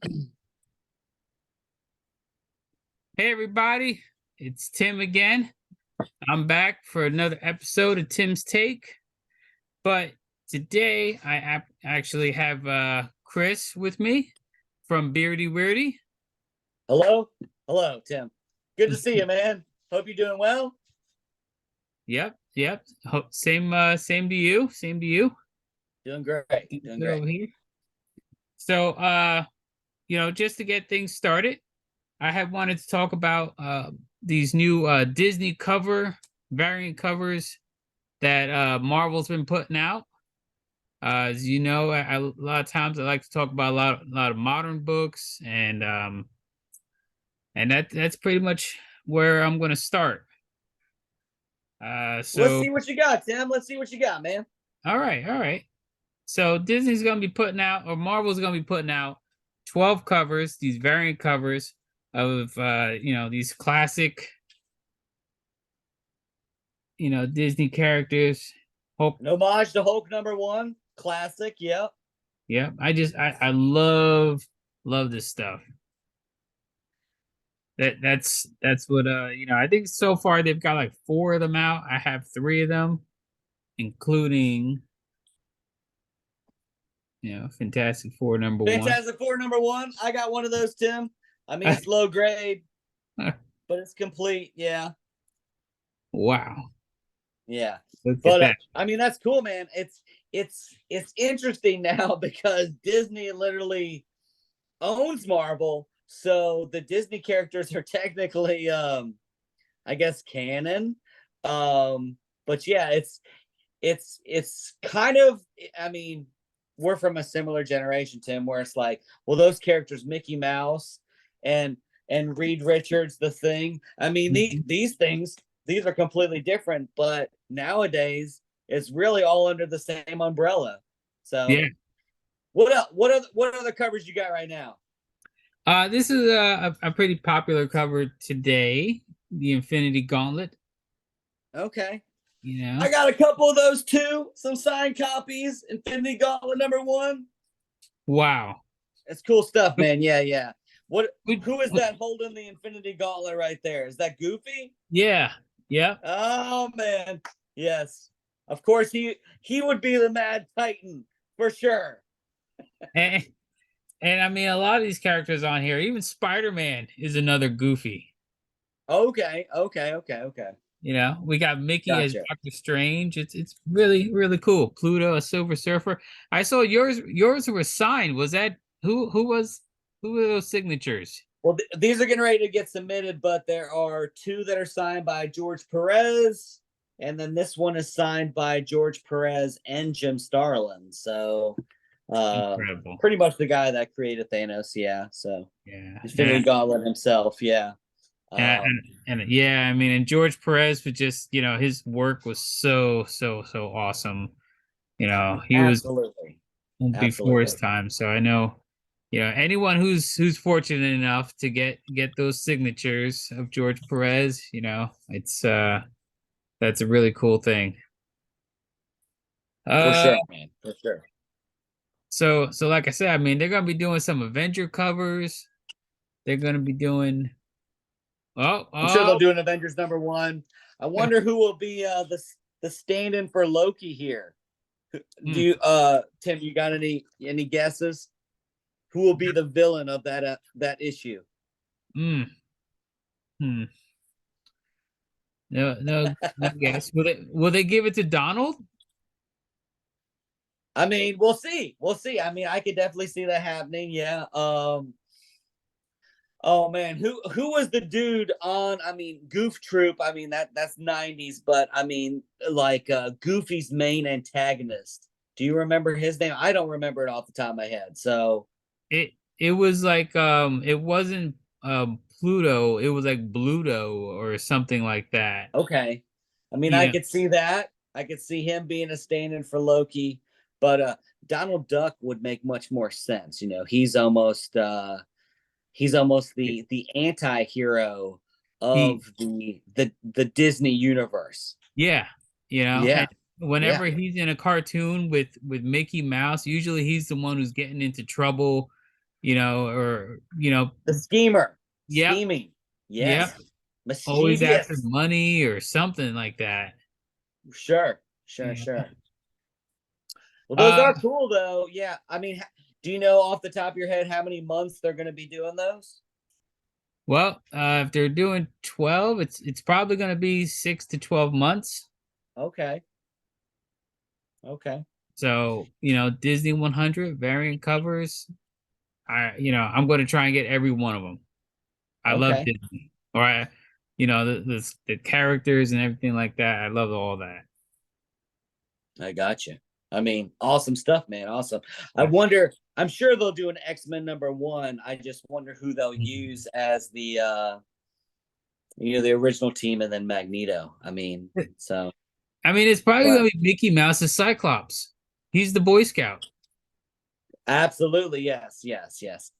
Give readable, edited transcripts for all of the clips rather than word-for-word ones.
Hey everybody, it's Tim again. I'm back for another episode of Tim's Take, but today I actually have Chris with me from Beardy Weirdy. Hello? Hello, Tim. Good to see you, man. Hope you're doing well. Yep. Same to you. Same to you. Doing great. Doing Good over great. here. So just to get things started, I have wanted to talk about these new Disney variant covers that Marvel's been putting out. As you know, a lot of times I like to talk about a lot of modern books, and that's pretty much where I'm going to start. Let's So see what you got, Tim. Let's see what you got, man. all right. So Disney's going to be putting out, or Marvel's going to be putting out 12 covers, these variant covers of these classic Disney characters. An homage to Hulk #1. Classic, yep. Yeah, I love this stuff. That's what I think so far they've got like 4 of them out. I have 3 of them, including Fantastic Four #1. Fantastic Four #1. I got one of those, Tim. I mean, it's low grade, but it's complete. Yeah. Wow. Yeah. Look But at that. I mean, that's cool, man. It's interesting now because Disney literally owns Marvel, so the Disney characters are technically I guess canon. But yeah, it's kind of, I mean, we're from a similar generation, Tim, where it's like, well, those characters, Mickey Mouse and Reed Richards, the Thing. I mean, these things, these are completely different, but nowadays it's really all under the same umbrella. So Yeah. what else? What other covers you got right now? This is a pretty popular cover today, the Infinity Gauntlet. Okay. You know, I got a couple of those too. Some signed copies. Infinity Gauntlet #1. wow. It's cool stuff, man. Yeah. Who is What- that holding the Infinity Gauntlet right there? Is that Goofy? Yeah. Oh man. Yes. Of course he would be the Mad Titan for sure. And, and I mean, a lot of these characters on here, even Spider-Man is another Goofy. Okay. We got Mickey as Gotcha. Doctor Strange. It's really cool. Pluto, a Silver Surfer. I saw yours were signed. Was that who were those signatures? Well, these are getting ready to get submitted, but there are 2 that are signed by George Perez, and then this one is signed by George Perez and Jim Starlin. So Incredible. pretty much the guy that created Thanos. Yeah. So Yeah. Infinity Gauntlet himself. Yeah. I mean, and George Perez was just, his work was so awesome. He was Absolutely. before his time. So I know, anyone who's fortunate enough to get those signatures of George Perez, it's that's a really cool thing. For sure, man. For sure. So like I said, I mean, they're gonna be doing some Avenger covers. They're gonna be doing I'm sure they'll do an Avengers #1. I wonder who will be the stand-in for Loki here. Do you Tim, you got any guesses? Who will be the villain of that issue? Hmm. No guess. Will they give it to Donald? I mean, we'll see. I mean, I could definitely see that happening. Yeah. Oh man, who was the dude on? I mean, Goof Troop. I mean that's '90s, but I mean, like Goofy's main antagonist. Do you remember his name? I don't remember it off the top of my head. So it was like it wasn't Pluto. It was like Bluto or something like that. okay, I mean, I could see that. I could see him being a stand-in for Loki, but Donald Duck would make much more sense. He's almost the anti-hero of the Disney universe. Yeah. Yeah. Whenever he's in a cartoon with Mickey Mouse, usually he's the one who's getting into trouble, or The schemer, yep, scheming. yep, Yes. always after Mischievous. money or something like that. Sure. Sure. Yeah. Sure. Well, those Uh, are cool though. Yeah. I mean, do you know off the top of your head how many months they're going to be doing those? well, if they're doing 12, it's probably going to be 6 to 12 months. Okay. Okay. So, Disney 100 variant covers. I'm going to try and get every one of them. I love Okay. Disney. Or the characters and everything like that. I love all that. I got you. I mean, awesome stuff, man. Awesome. I Yeah. wonder, I'm sure they'll do an X-Men #1. I just wonder who they'll Mhm. use as the original team and then Magneto. I mean, so, I mean, it's probably but going to be Mickey Mouse's Cyclops. He's the Boy Scout. absolutely. Yes. Yes. Yes.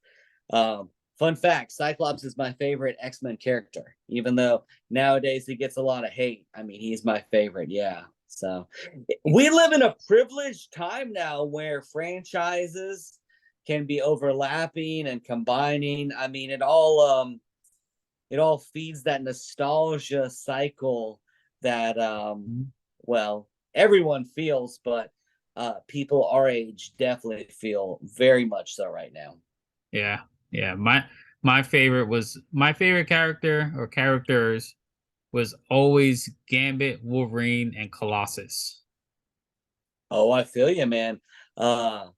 Fun fact, Cyclops is my favorite X-Men character, even though nowadays he gets a lot of hate. I mean, he's my favorite. Yeah. So we live in a privileged time now where franchises can be overlapping and combining. I mean, it all feeds that nostalgia cycle that Mhm. well, everyone feels, but people our age definitely feel very much so right now. Yeah. Yeah. My favorite character or characters was always Gambit, Wolverine, and Colossus. Oh, I feel you, man. I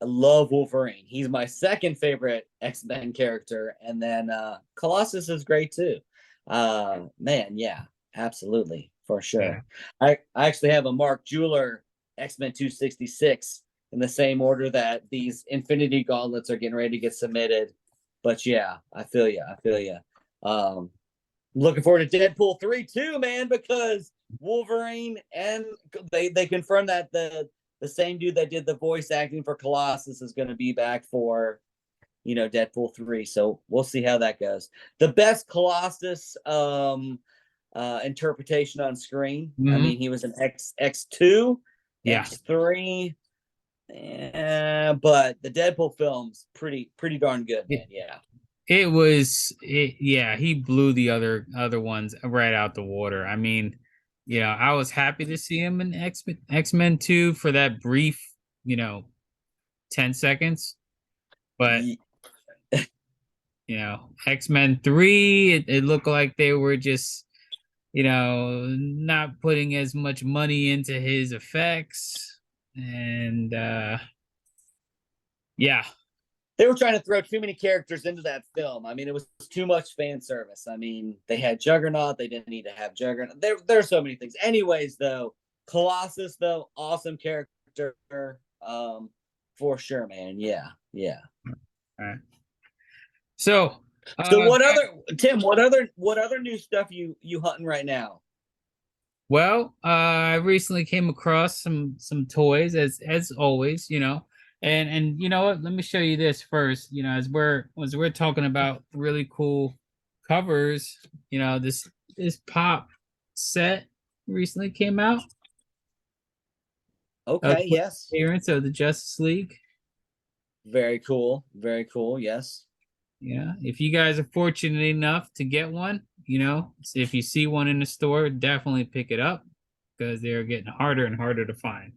love Wolverine. He's my second favorite X-Men character, and then Colossus is great too. Man, yeah, absolutely, for Yeah. sure. I actually have a Mark Jeweler X-Men 266 in the same order that these Infinity Gauntlets are getting ready to get submitted. But yeah, I feel you. I feel you. Um, Looking forward to Deadpool 3 too, man, because Wolverine and they confirmed that the same dude that did the voice acting for Colossus is going to be back for Deadpool 3. So we'll see how that goes. The best Colossus interpretation on screen. I Hmm. mean, he was an X2, Yeah. X3, but the Deadpool film's pretty darn good, man. Yeah. Yeah, he blew the other ones right out the water. I mean, I was happy to see him in X-Men 2 for that brief, you know, 10 seconds. But, X-Men 3, it looked like they were just, not putting as much money into his effects. And yeah. They were trying to throw too many characters into that film. I mean, it was too much fan service. I mean, they had Juggernaut. They didn't need to have Juggernaut. There's so many things. Anyways, though, Colossus, though, awesome character. For sure, man. Yeah, yeah. All right. So, So uh what other Tim? What other new stuff you hunting right now? I recently came across some toys as always, and you know what? Let me show you this first. As we're talking about really cool covers, this pop set recently came out. A Okay, quick yes. appearance of the Justice League. Very cool. Very cool. Yes. Yeah, if you guys are fortunate enough to get one, if you see one in the store, definitely pick it up because they're getting harder and harder to find.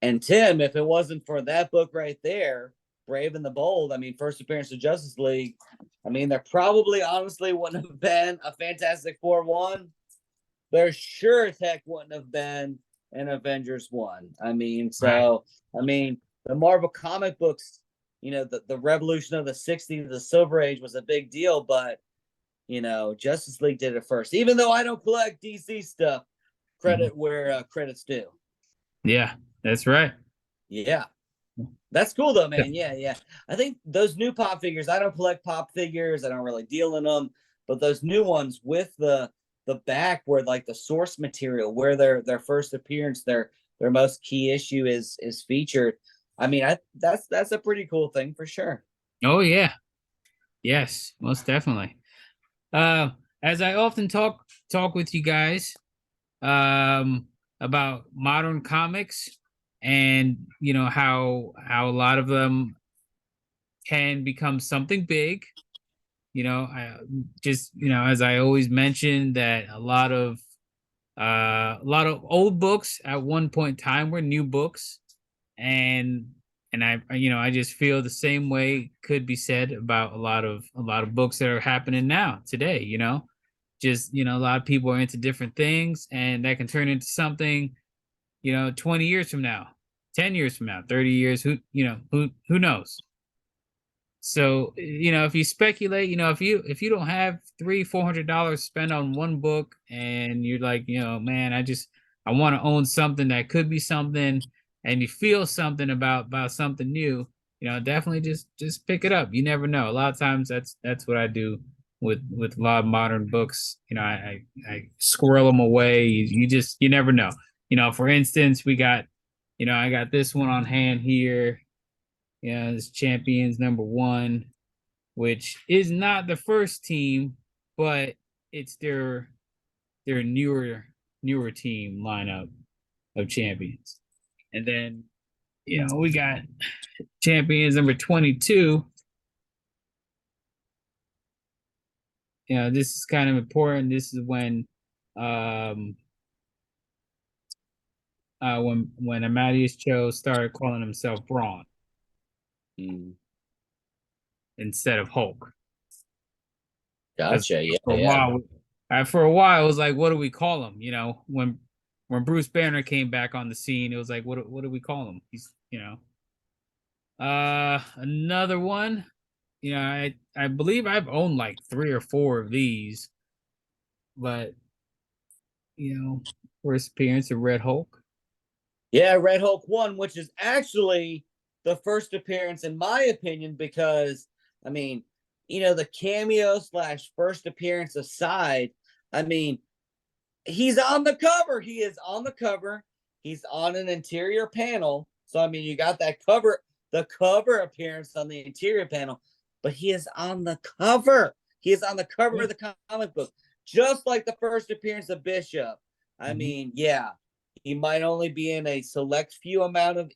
And Tim, if it wasn't for that book right there, Brave and the Bold, I mean, first appearance of Justice League, I mean, there probably honestly wouldn't have been a Fantastic Four 1. There sure as heck wouldn't have been an Avengers 1. I mean, Right. I mean, the Marvel comic books, the revolution of the 60s, the Silver Age was a big deal, but, Justice League did it first. Even though I don't collect DC stuff, Mhm. credit where credit's due. Yeah, that's right. Yeah. That's cool though, Yeah. man. Yeah, yeah. I think those new pop figures, I don't collect pop figures. I don't really deal in them, but those new ones with the back where like the source material, where their first appearance, their most key issue is featured. I mean, that's a pretty cool thing for sure. Oh yeah. Yes, most definitely. Uh, as I often talk with you guys, um, about modern comics and how a lot of them can become something big. I just, as I always mention, that a lot of old books at one point in time were new books, and I just feel the same way could be said about a lot of books that are happening now today. Just a lot of people are into different things, and that can turn into something 20 years from now, 10 years from now, 30 years, who knows. So, if you speculate, if you don't have $300-400 spent on one book, and you're like, man, I want to own something that could be something, and you feel something about something new, definitely just pick it up. You never know. A lot of times that's what I do with a lot of modern books. I squirrel them away. You never know. For instance, I got this one on hand here. Yeah, it's Champions #1, which is not the first team, but it's their newer team lineup of champions. And then we got Champions #22. This is kind of important. This is when Amadeus Cho started calling himself Braun instead of Hulk. Gotcha. Yeah. For a while, it was like, what do we call him? When Bruce Banner came back on the scene, it was like, what do we call him? He's another one. I believe I've owned like 3 or 4 of these, but first appearance of Red Hulk. Yeah, Red Hulk 1, which is actually the first appearance, in my opinion, because I mean, the cameo / first appearance aside, I mean, he's on the cover. He is on the cover. He's on an interior panel. So I mean, you got the cover appearance on the interior panel, but he is on the cover. He is on the cover of the comic book, just like the first appearance of Bishop. I mean, yeah, he might only be in a select few amount of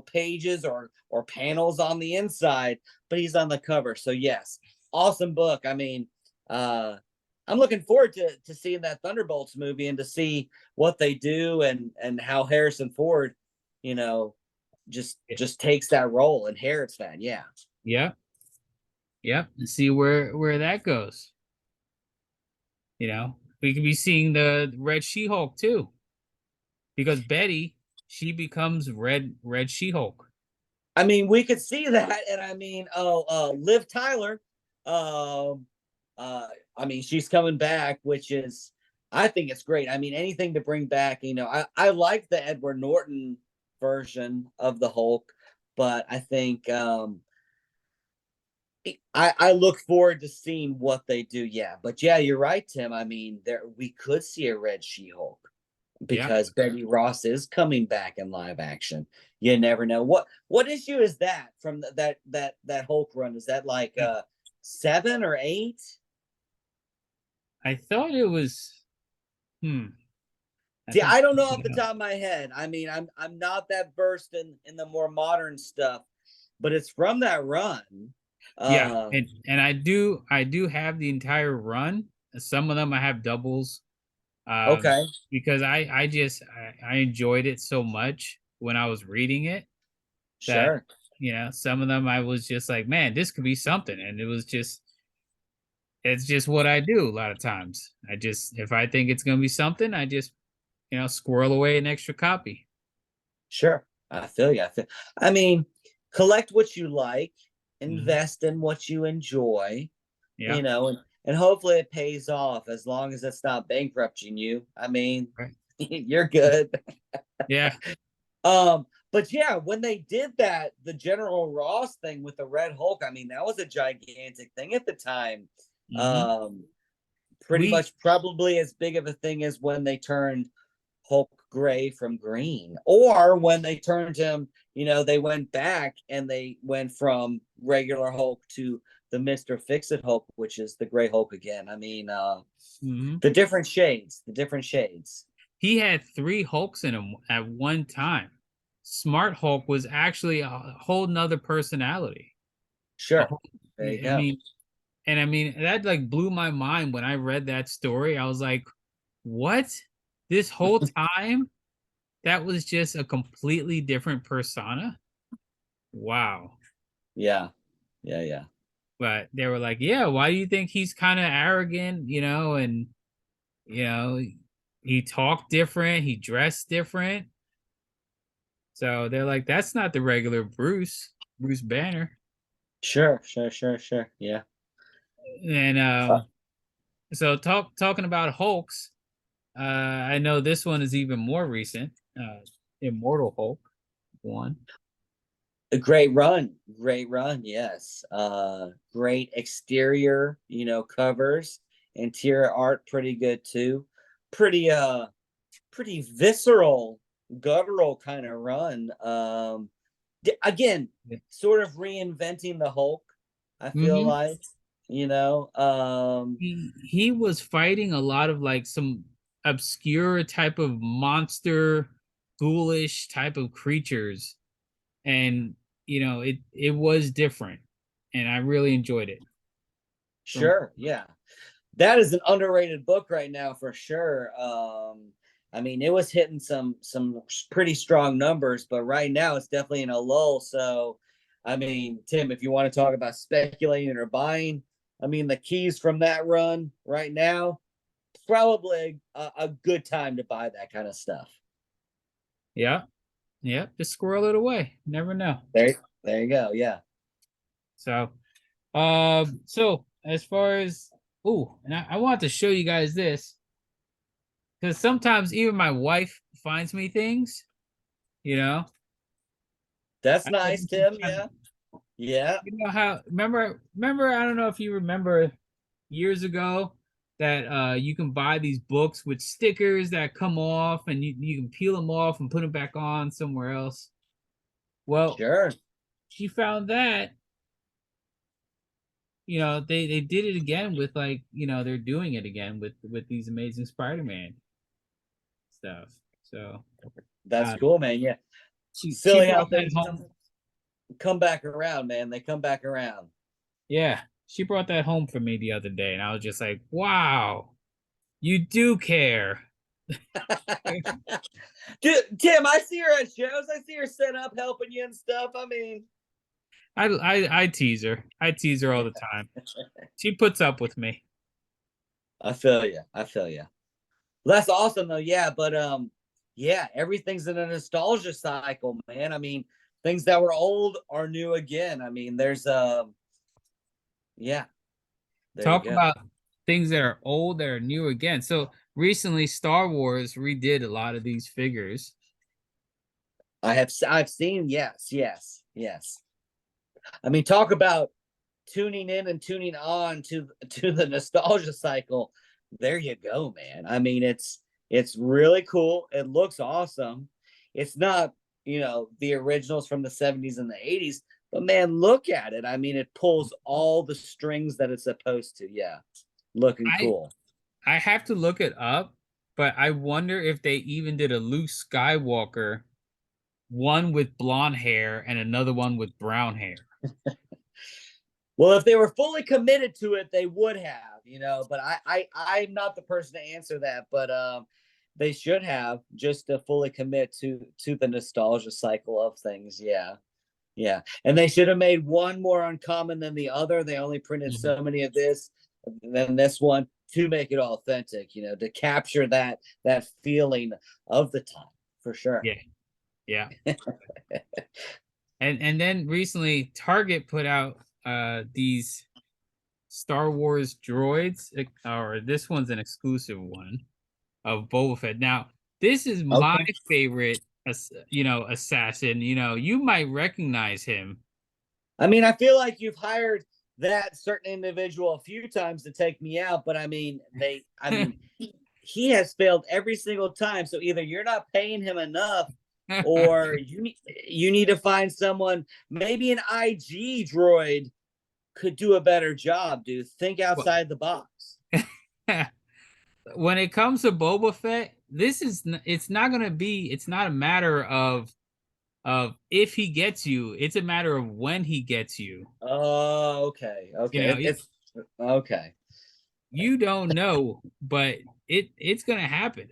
pages or panels on the inside, but he's on the cover. So yes, awesome book. I mean, I'm looking forward to seeing that Thunderbolts movie and to see what they do and how Harrison Ford, just takes that role, inherits that. Yeah. Yep. And see where that goes. We could be seeing the Red She-Hulk too, because Betty, she becomes Red She-Hulk. I mean, we could see that, and I mean, Liv Tyler, I mean, she's coming back, which is, I think it's great. I mean, anything to bring back, I like the Edward Norton version of the Hulk, but I think I look forward to seeing what they do. Yeah, but yeah, you're right, Tim. I mean, we could see a Red She-Hulk because Betty Ross is coming back in live action. You never know. What issue is that from that Hulk run? Is that like 7 or 8? I thought it was. See, I don't know off the top of my head. I mean, I'm not that versed in the more modern stuff, but it's from that run. Yeah, and I do have the entire run. Some of them I have doubles. Okay. Because I enjoyed it so much when I was reading it that Sure. some of them I was just like, man, this could be something, and it's just what I do a lot of times. If I think it's gonna be something, I just squirrel away an extra copy. Sure. I feel you. I mean, collect what you like, invest in what you enjoy, and hopefully it pays off as long as it's not bankrupting you. I mean, you're good. Yeah. But yeah, when they did that, the General Ross thing with the Red Hulk, I mean, that was a gigantic thing at the time. Pretty much probably as big of a thing as when they turned Hulk gray from green, or when they turned him, they went back and they went from regular Hulk to the Mr. Fix-It Hulk, which is the gray Hulk again. I mean, the different shades. He had 3 Hulks in him at one time. Smart Hulk was actually a whole nother personality. A Sure. whole, There you I go. mean, and I mean that like blew my mind when I read that story. I was like, what? This whole time that was just a completely different persona? Wow. Yeah. Yeah. Yeah. But they were like, yeah, why do you think he's kind of arrogant, and you know, he talked different, he dressed different. So they're like, that's not the regular Bruce Banner. Sure. Sure. Sure. Sure. Yeah. And Uh, so talking about Hulks, I know this one is even more recent. Immortal Hulk one. a great run. Great run. Yes. Great exterior, covers. Interior art pretty good too. Pretty pretty visceral, guttural kind of run. Again, sort of reinventing the Hulk, I feel Mm-hmm. like, you know. He was fighting a lot of like some obscure type of monster, ghoulish type of creatures, and it was different, and I really enjoyed it. From Sure, yeah. That is an underrated book right now for sure. I mean, it was hitting some pretty strong numbers, but right now it's definitely in a lull. So, I mean, Tim, if you want to talk about speculating or buying, I mean, the keys from that run right now, probably a good time to buy that kind of stuff. yeah, yeah, just squirrel it away. Never know. There you go. Yeah. So, so as far as and I want to show you guys this because sometimes even my wife finds me things. You know, That's I nice, think Tim. Yeah. Yeah. you know how remember I don't know if you remember years ago that you can buy these books with stickers that come off and you can peel them off and put them back on somewhere else. Well, Sure. she found that they did it again with like they're doing it again with these Amazing Spider-Man stuff. So That's uh cool, man. Yeah. she Silly how brought that things home. come back around, man. They come back around. Yeah, she brought that home for me the other day, and I was just like, wow, you do care. Dude, Tim, I see her at shows. I see her set up helping you and stuff. I mean, I tease her. I tease her all the time. She puts up with me. I feel you. I feel you. Well, that's awesome though. Yeah, but yeah, everything's in a nostalgia cycle, man. I mean, things that were old are new again. I mean, there's yeah, there you Talk go. about things that are old that are new again. So recently, Star Wars redid a lot of these figures. I've seen, yes, yes, yes. I mean, talk about tuning in and tuning on to the nostalgia cycle. There you go, man. I mean, it's really cool. It looks awesome. It's not, the originals from the 70s and the 80s, but man, look at it. I mean, it pulls all the strings that it's supposed to. Yeah. Looking I cool. I have to look it up, but I wonder if they even did a Luke Skywalker, one with blonde hair and another one with brown hair. Well, if they were fully committed to it, they would have, but I'm not the person to answer that, but they should have just to fully commit to the nostalgia cycle of things. Yeah. Yeah. And they should have made one more uncommon than the other. They only printed Mhm. so many of this than this one to make it authentic, to capture that feeling of the time for sure. Yeah, yeah. And then recently Target put out these Star Wars droids, or this one's an exclusive one of Boba Fett. Now, this is my Okay. favorite assassin. You might recognize him. I mean, I feel like you've hired that certain individual a few times to take me out, but I mean, he has failed every single time. So either you're not paying him enough, or you need to find someone. Maybe an IG droid could do a better job, dude. Think Well, outside the box. when it comes to Boba Fett, it's not a matter of of if he gets you, it's a matter of when he gets you. Oh, okay, You okay. know, It's okay, you don't know, but it's gonna happen.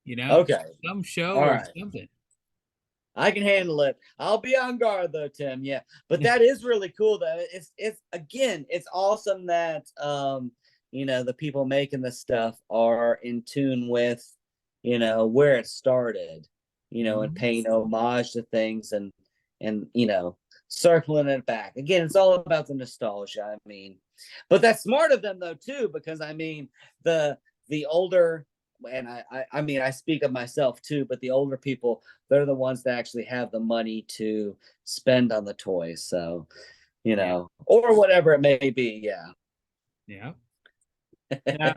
You know, okay. some show All or right. something. I can handle it. I'll be on guard though, Tim. Yeah. But that is really cool though. It's again, it's awesome that the people making this stuff are in tune with, where it started, and Mhm. paying homage to things and circling it back. Again, it's all about the nostalgia. I mean, but that's smart of them though, too, because I mean the older, and I mean I speak of myself too, but the older people, they're the ones that actually have the money to spend on the toys. So, Yeah, or whatever it may be. Yeah. yeah. Now,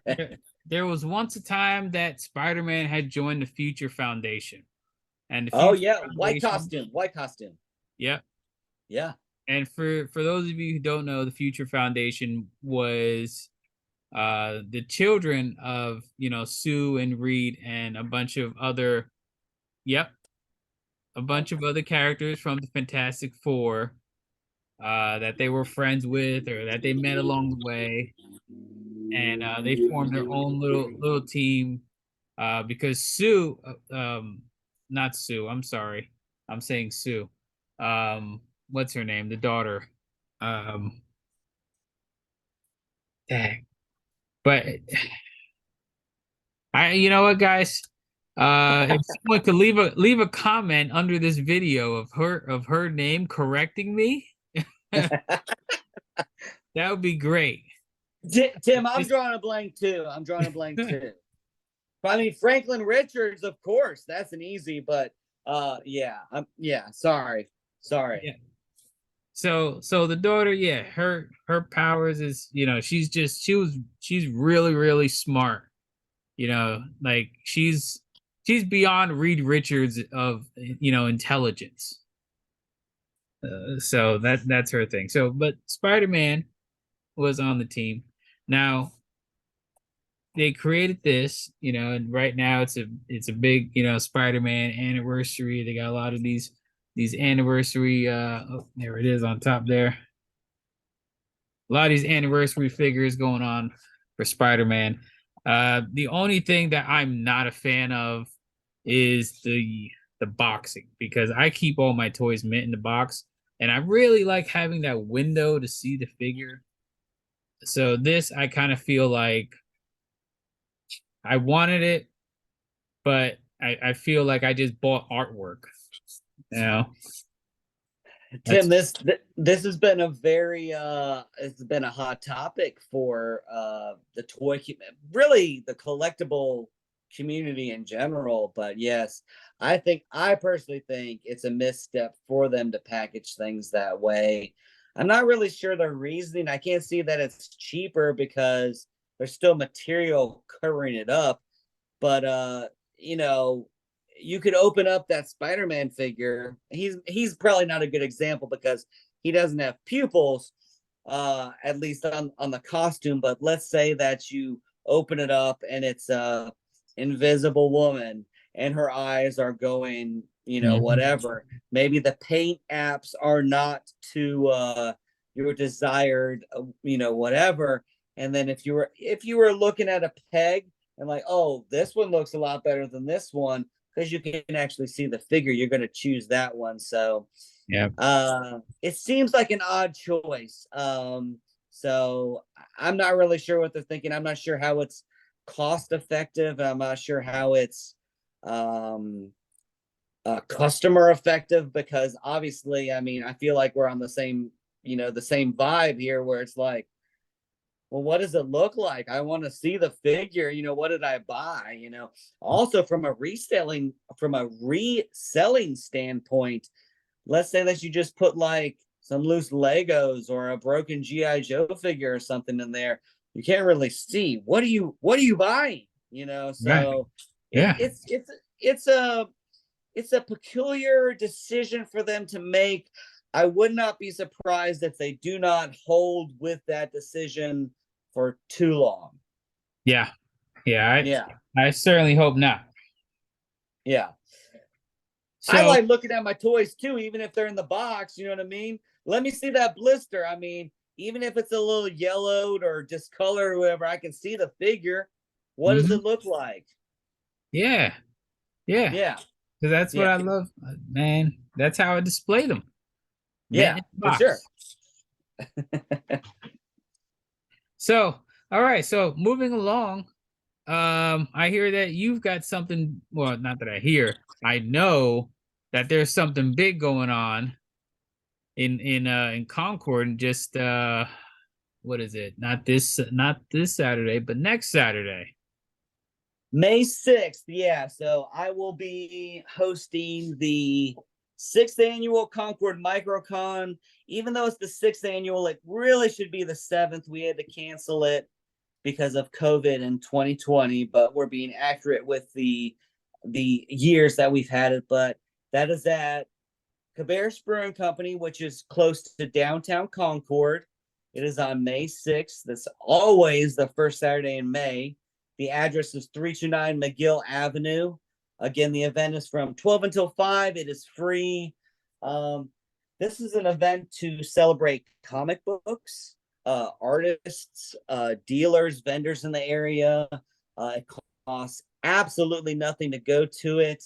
there was once a time that Spider-Man had joined the Future Foundation, and the Oh Future yeah, white Foundation, costume, white costume. yeah. Yeah. And for those of you who don't know, the Future Foundation was the children of Sue and Reed and a bunch of other, yep, a bunch of other characters from the Fantastic Four that they were friends with or that they met along the way, and they formed their own little team because Sue, not Sue, I'm sorry, I'm saying Sue. What's her name? The daughter. Um, dang. But you know what, guys? If someone could leave a comment under this video of her name correcting me, that would be great. Tim, I'm Just drawing a blank too. I'm drawing a blank too. I mean, Franklin Richards, of course, that's an easy, but yeah, yeah. Sorry. yeah. So the daughter, yeah, her powers is she's really smart. Like she's beyond Reed Richards of intelligence. So that's her thing. So, but Spider-Man was on the team. Now they created this, and right now it's a big, Spider-Man anniversary. They got a lot of these anniversary. Oh, there it is on top there. A lot of these anniversary figures going on for Spider-Man. The only thing that I'm not a fan of is the boxing because I keep all my toys mint in the box, and I really like having that window to see the figure. So this, I kind of feel like I wanted it, but I feel like I just bought artwork. You know, Tim, that's this has been a very it's been a hot topic for the really the collectible community in general. But yes, I personally think it's a misstep for them to package things that way. I'm not really sure their reasoning. I can't see that it's cheaper because there's still material covering it up. But you know, you could open up that Spider-Man figure. He's probably not a good example because he doesn't have pupils, at least on the costume. But let's say that you open it up and it's a invisible woman and her eyes are going, Mhm. whatever. Maybe the paint apps are not to your desired, whatever. And then if you were looking at a peg and like, oh, this one looks a lot better than this one because you can actually see the figure, you're going to choose that one. So Yeah, it seems like an odd choice. So I'm not really sure what they're thinking. I'm not sure how it's cost effective. I'm not sure how it's um, customer effective because obviously, I mean, I feel like we're on the same vibe here where it's like, well, what does it look like? I want to see the figure. What did I buy? Also from a reselling standpoint, let's say that you just put like some loose Legos or a broken GI Joe figure or something in there. You can't really see what are you buying. right. So it, Yeah, it's a peculiar decision for them to make. I would not be surprised if they do not hold with that decision for too long. yeah, yeah. Yeah, I certainly hope not. yeah. I So like looking at my toys too, even if they're in the box. You know what I mean? Let me see that blister. I mean, even if it's a little yellowed or discolored or whatever, I can see the figure. What does mhm. it look like? Yeah, yeah. Yeah, So that's what yeah, I love, man. That's how I display them. Mint yeah, in the for sure. box. So, all right. So moving along, I hear that you've got something. Well, not that I hear. I know that there's something big going on in Concord, and just what is it? Not this Saturday, but next Saturday. May 6th. Yeah. So I will be hosting the 6th annual Concord Micro-Con. Even though it's the 6th annual, it really should be the 7th. We had to cancel it because of COVID in 2020, but we're being accurate with the years that we've had it. But that is at Cabarrus Brewing Company, which is close to downtown Concord. It is on May 6th. That's always the first Saturday in May. The address is 329 McGill Avenue. Again, the event is from 12 until 5. It is free. Um, this is an event to celebrate comic books, artists, dealers, vendors in the area. It costs absolutely nothing to go to it.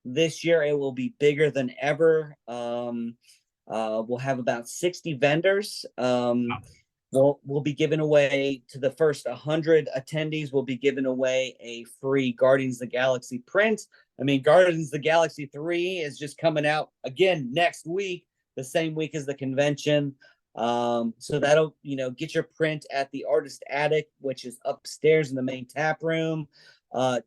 This year it will be bigger than ever. We'll have about 60 vendors. We'll be giving away to the first 100 attendees. We'll be giving away a free Guardians of the Galaxy print. I mean, Guardians of the Galaxy 3 is just coming out again next week, the same week as the convention. So that'll get your print at the Artist Attic, which is upstairs in the main tap room.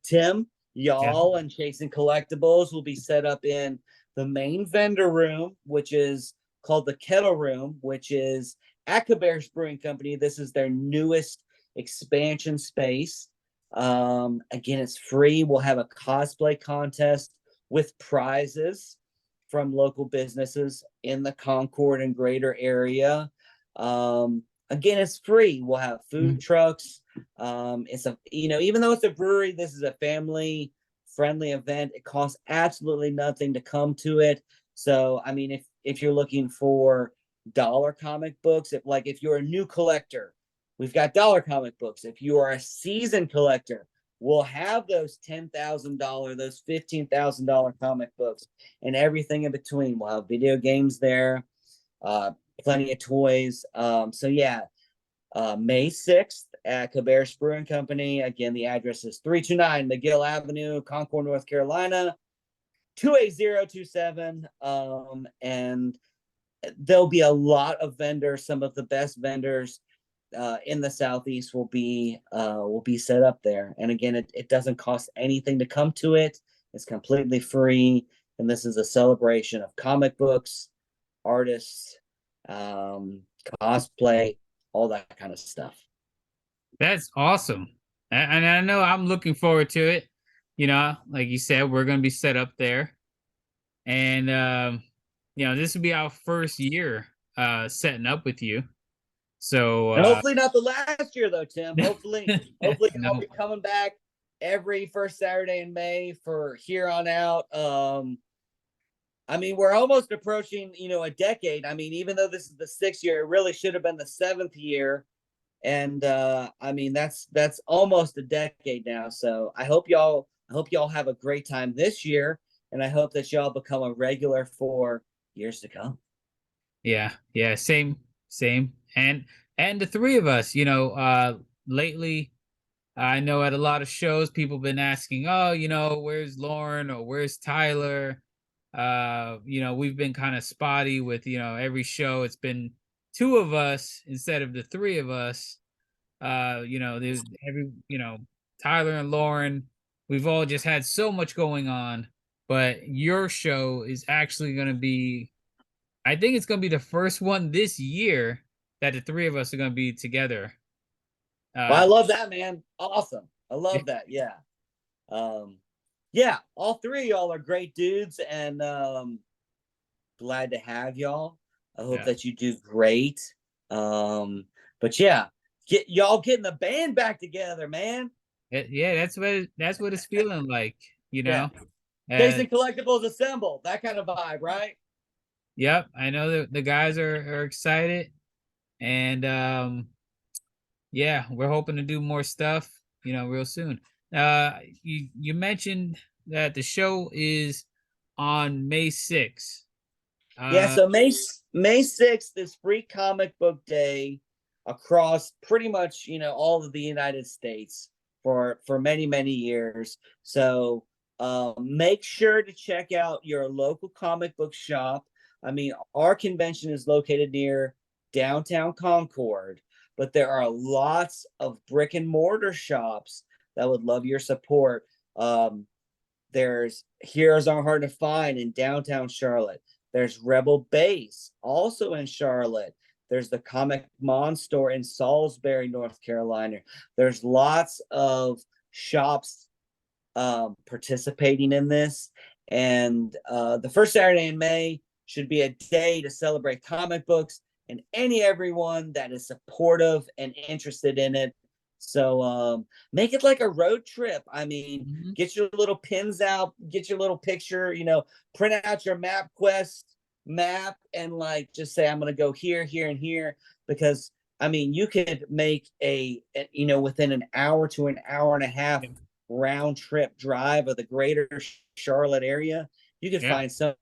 Tim, Yeah. y'all, and Chasing Collectibles will be set up in the main vendor room, which is called the Kettle Room, which is at Cabarrus Brewing Company. This is their newest expansion space. Again, it's free. We'll have a cosplay contest with prizes from local businesses in the Concord and greater area. Again, it's free. We'll have food trucks. It's even though it's a brewery, this is a family friendly event. It costs absolutely nothing to come to it. So, I mean, if you're looking for dollar comic books, if you're a new collector, we've got dollar comic books. If you are a seasoned collector, we'll have those $10,000, those $15,000 comic books, and everything in between. We'll have video games there, plenty of toys. So yeah, May 6th at Cabarrus Brewing Company. Again, the address is 329 McGill Avenue, Concord, North Carolina, 28027. And there'll be a lot of vendors. Some of the best vendors in the Southeast will be set up there. And again, it doesn't cost anything to come to it. It's completely free. And this is a celebration of comic books, artists, cosplay, all that kind of stuff. That's awesome. And I know I'm looking forward to it. Like you said, we're going to be set up there. And, this will be our first year setting up with you. So, And hopefully not the last year though, Tim. Hopefully no, I'll be coming back every first Saturday in May for here on out. I mean, we're almost approaching, a decade. I mean, even though this is the 6th year, it really should have been the 7th year. And I mean, that's almost a decade now. So I hope y'all have a great time this year, and I hope that y'all become a regular for years to come. yeah, same. And the three of us, lately, I know at a lot of shows, people have been asking, oh, where's Lauren or where's Tyler? We've been kind of spotty with, every show. It's been two of us instead of the three of us. There's Tyler and Lauren, we've all just had so much going on, but your show is actually going to be, I think it's going to be the first one this year that the three of us are going to be together. Well, I love that, man. Awesome. I love that. Yeah. Yeah, all three of y'all are great dudes, and glad to have y'all. I hope Yeah. that you do great. But yeah, getting the band back together, man. Yeah, that's what it's feeling like, Yeah. Chasing And collectibles assemble, that kind of vibe, right? yep, I know that the guys are excited, and yeah, we're hoping to do more stuff, real soon. You mentioned that the show is on May 6th. Yeah, Uh, so May 6th is free comic book day across pretty much, all of the United States for many, many years. So make sure to check out your local comic book shop. I mean, our convention is located near downtown Concord, but there are lots of brick and mortar shops that would love your support. There's Heroes Aren't Hard to Find in downtown Charlotte. There's Rebel Base, also in Charlotte. There's the Comic Mon store in Salisbury, North Carolina. There's lots of shops participating in this. And the first Saturday in May should be a day to celebrate comic books and everyone that is supportive and interested in it. So make it like a road trip. I mean, mhm. get your little pins out, get your little picture, print out your MapQuest map and like just say, I'm going to go here, here, and here. Because I mean, you could make within an hour to an hour and a half Yeah. round trip drive of the greater Charlotte area. You could Yeah. find some.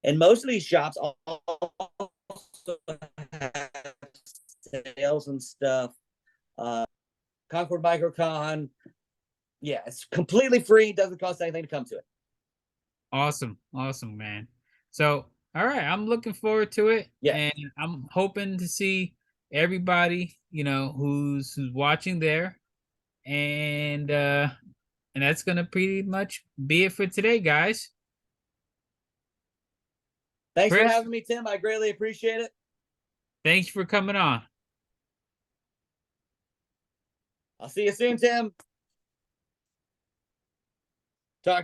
And most of these shops also have sales and stuff. Concord Micro-Con, yeah, it's completely free. Doesn't cost anything to come to it. Awesome. Awesome, man. So, all right, I'm looking forward to it, Yeah. and I'm hoping to see everybody, who's watching there. And that's gonna pretty much be it for today, guys. Thanks for Chris, having me, Tim. I greatly appreciate it. thanks for coming on. I'll see you soon, Tim.